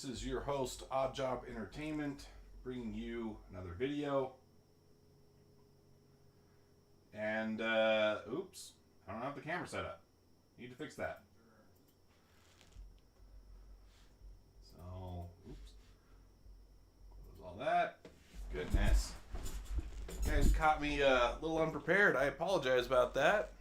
This is your host, Odd Job Entertainment, bringing you another video. And, oops, I don't have the camera set up. Need to fix that. So, oops. Close all that. Goodness. You guys caught me a little unprepared. I apologize about that.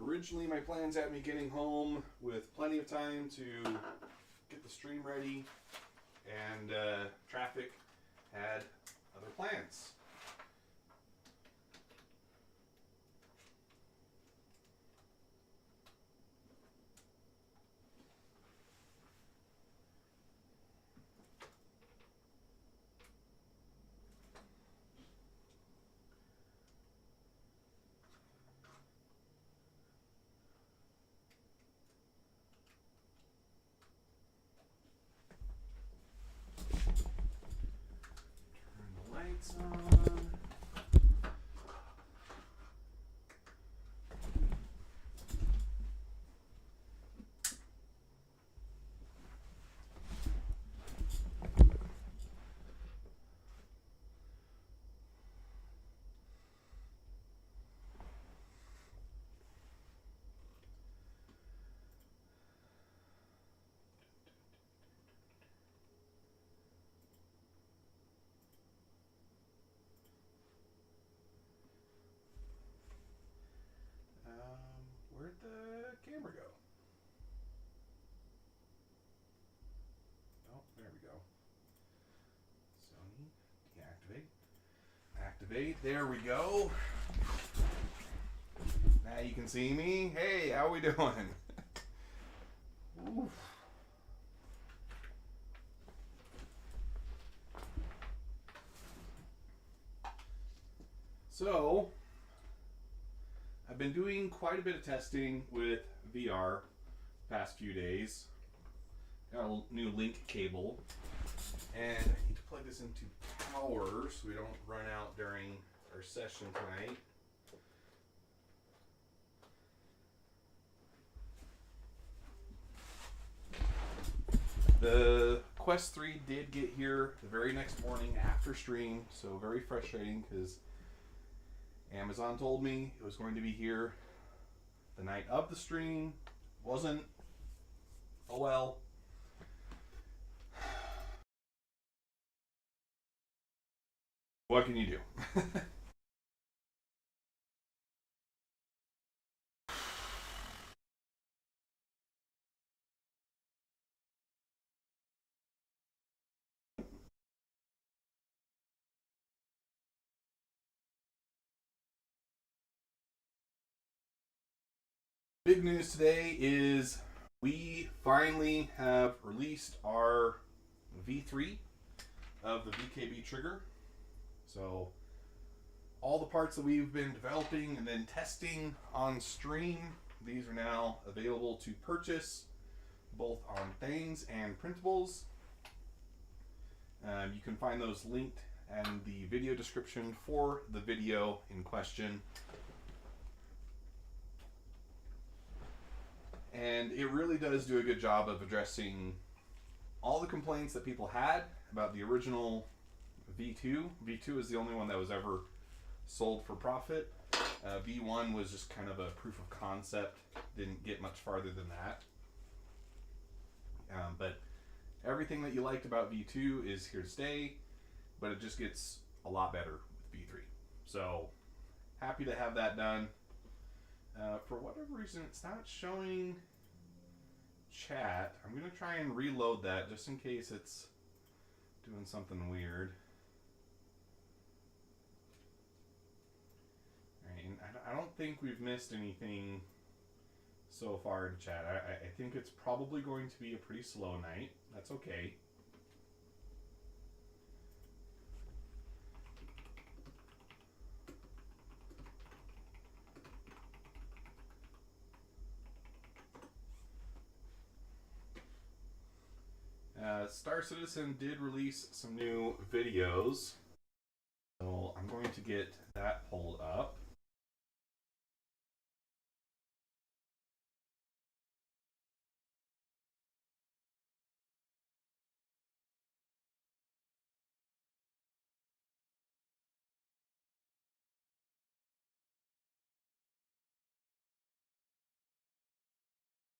Originally, my plans had me getting home with plenty of time to get the stream ready, and traffic had other plans. Lights on. Where'd the camera go? Oh, there we go. Sony, deactivate. Activate, there we go. Now you can see me. Hey, how we doing? Oof. So, I've been doing quite a bit of testing with VR the past few days. Got a new link cable, and I need to plug this into power so we don't run out during our session tonight. The Quest 3 did get here the very next morning after stream, so very frustrating because Amazon told me it was going to be here the night of the stream. Wasn't. Oh well. What can you do? Big news today is we finally have released our V3 of the VKB trigger. So all the parts that we've been developing and then testing on stream, these are now available to purchase both on things and printables. You can find those linked in the video description for the video in question. And it really does do a good job of addressing all the complaints that people had about the original V2. V2 is the only one that was ever sold for profit. V1 was just kind of a proof of concept. Didn't get much farther than that. But everything that you liked about V2 is here to stay, but it just gets a lot better with V3. So happy to have that done. For whatever reason, it's not showing chat. I'm going to try and reload that just in case it's doing something weird. Right, and I don't think we've missed anything so far in chat. I think it's probably going to be a pretty slow night. That's okay. Star Citizen did release some new videos. So I'm going to get that pulled up.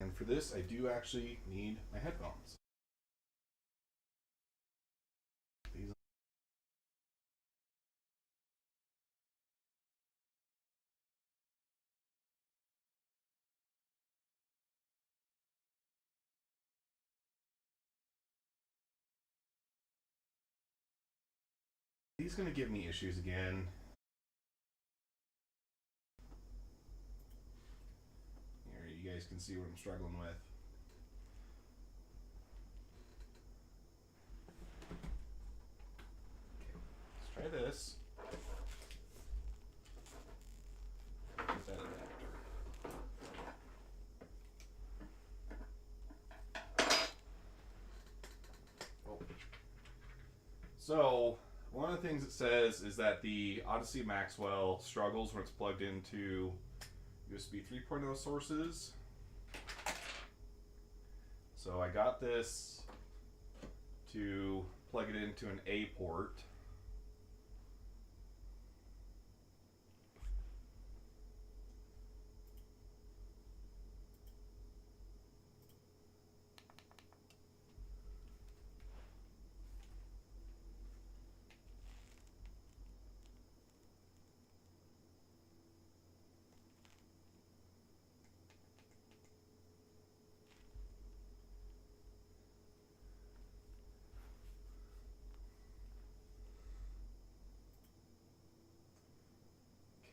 And for this, I do actually need my headphones. He's going to give me issues again. Here, you guys can see what I'm struggling with. Okay, let's try this. Get that adapter. Oh. So, one of the things it says is that the Odyssey Maxwell struggles when it's plugged into USB 3.0 sources. So I got this to plug it into an A port.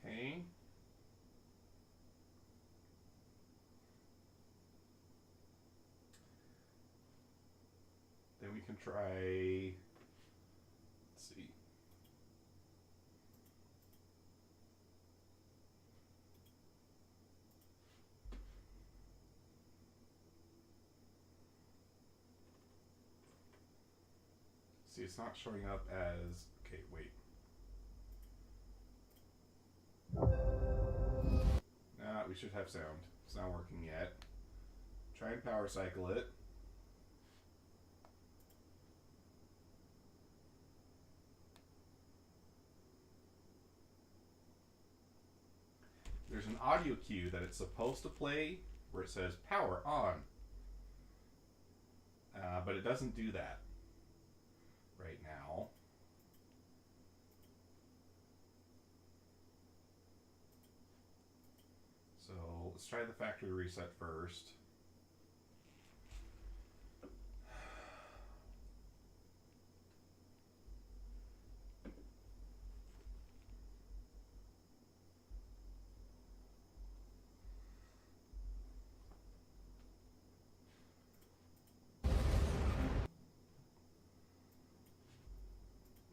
Okay. Then we can try, let's see. See, it's not showing up as, okay, wait. Nah, we should have sound. It's not working yet. Try and power cycle it. There's an audio cue that it's supposed to play where it says power on. But it doesn't do that right now. So let's try the factory reset first.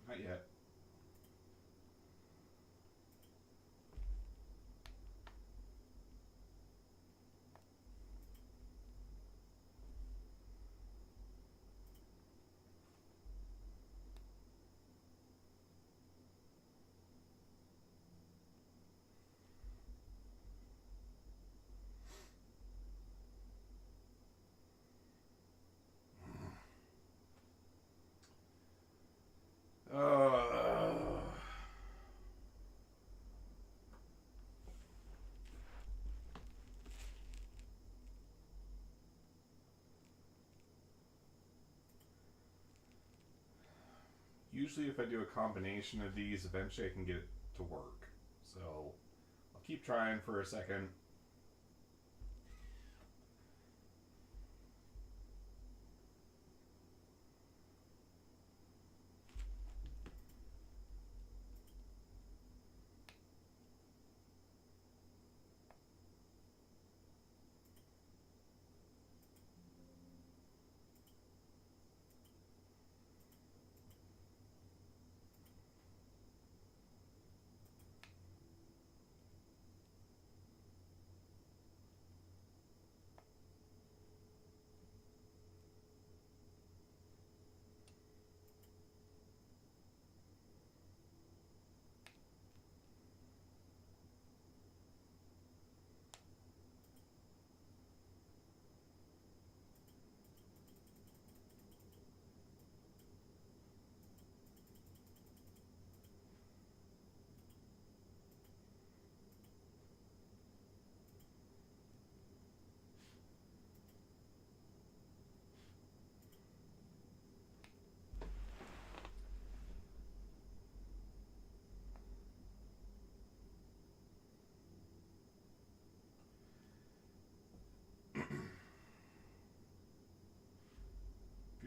Not yet. Usually if I do a combination of these, eventually I can get it to work. So I'll keep trying for a second.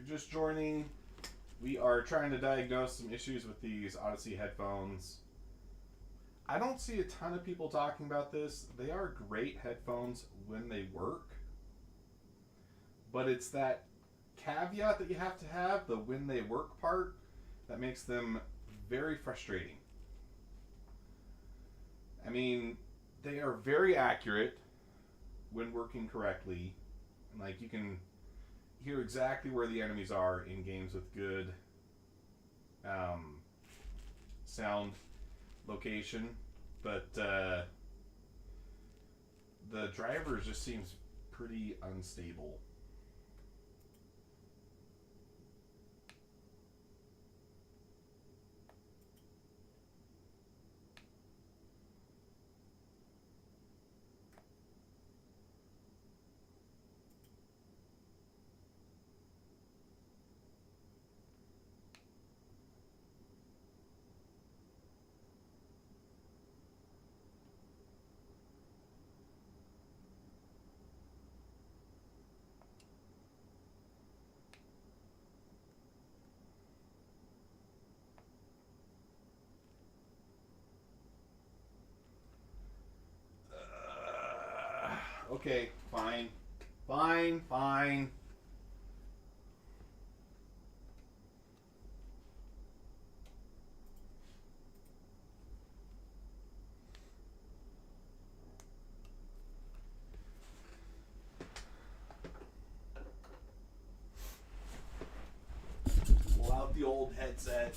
you're just joining, we are trying to diagnose some issues with these Odyssey headphones. I don't see a ton of people talking about this. They are great headphones when they work, but it's that caveat that you have to have, the when they work part, that makes them very frustrating. I mean, they are very accurate when working correctly. Like, you can hear exactly where the enemies are in games with good sound location, but the driver just seems pretty unstable. Okay, fine. Fine. Pull out the old headset.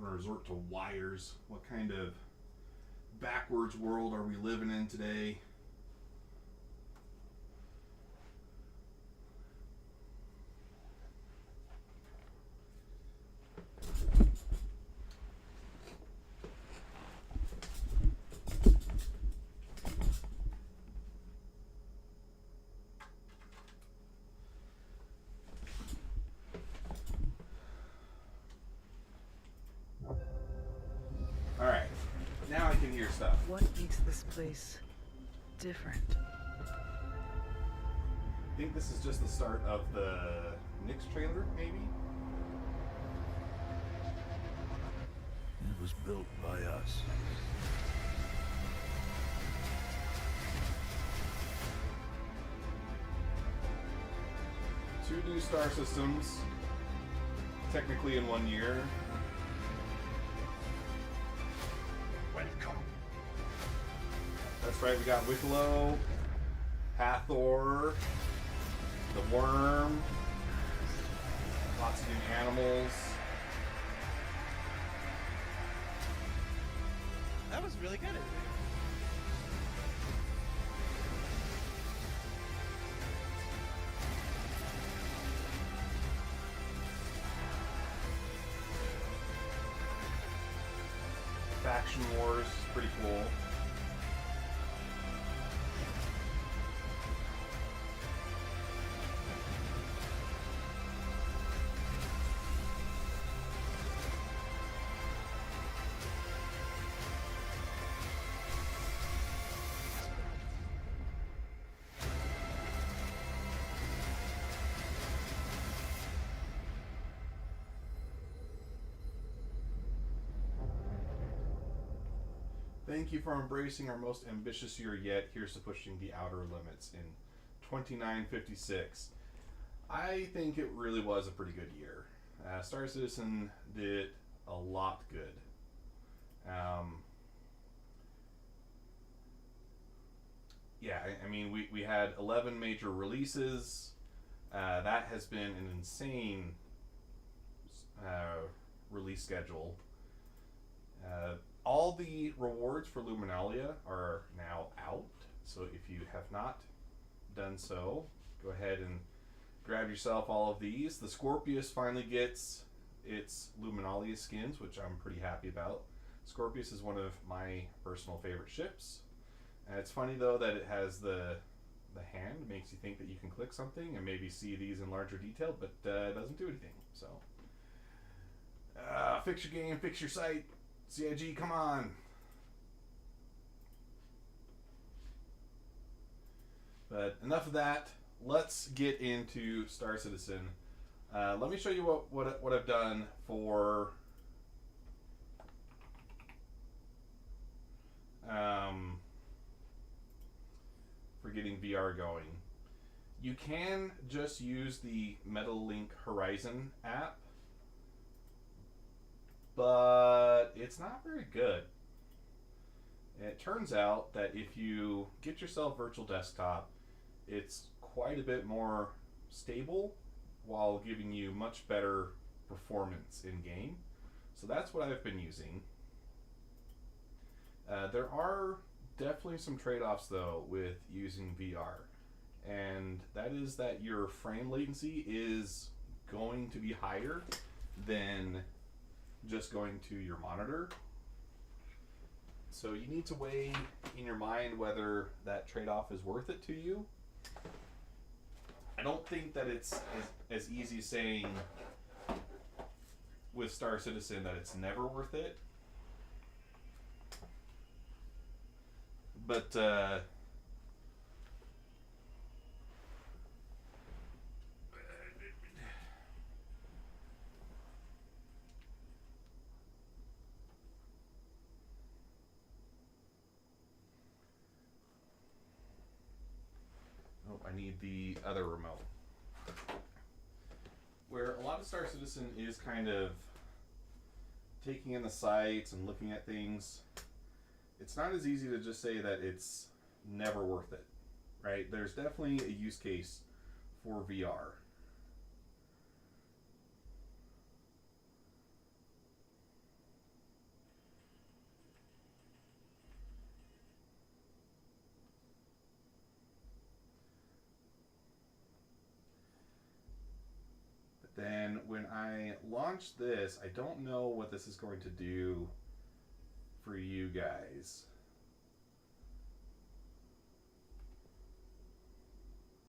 Resort to wires. What kind of backwards world are we living in today? Alright, now I can hear stuff. What makes this place different? I think this is just the start of the next trailer, maybe? It was built by us. Two new star systems, technically in 1 year. Welcome. That's right, we got Wicklow, Hathor, the Worm, lots of new animals. That was really good. Faction Wars, pretty cool. Thank you for embracing our most ambitious year yet. Here's to pushing the outer limits in 2956. I think it really was a pretty good year. Star Citizen did a lot good. Yeah, I mean, we had 11 major releases. That has been an insane release schedule. All the rewards for Luminalia are now out, so if you have not done so, go ahead and grab yourself all of these. The Scorpius finally gets its Luminalia skins, which I'm pretty happy about. Scorpius is one of my personal favorite ships. It's funny though that it has the hand. It makes you think that you can click something and maybe see these in larger detail, but it doesn't do anything. So fix your game, fix your site. CIG, come on. But enough of that. Let's get into Star Citizen. Let me show you what I've done for getting VR going. You can just use the MetaLink Horizon app, but it's not very good. It turns out that if you get yourself virtual desktop, it's quite a bit more stable while giving you much better performance in game. So that's what I've been using. There are definitely some trade-offs though with using VR, and that is that your frame latency is going to be higher than just going to your monitor. So you need to weigh in your mind whether that trade-off is worth it to you. I don't think that it's as easy as saying with Star Citizen that it's never worth it. But oh, I need the other remote. Where a lot of Star Citizen is kind of taking in the sights and looking at things, it's not as easy to just say that it's never worth it, right? There's definitely a use case for VR. But then when I launch this, I don't know what this is going to do for you guys.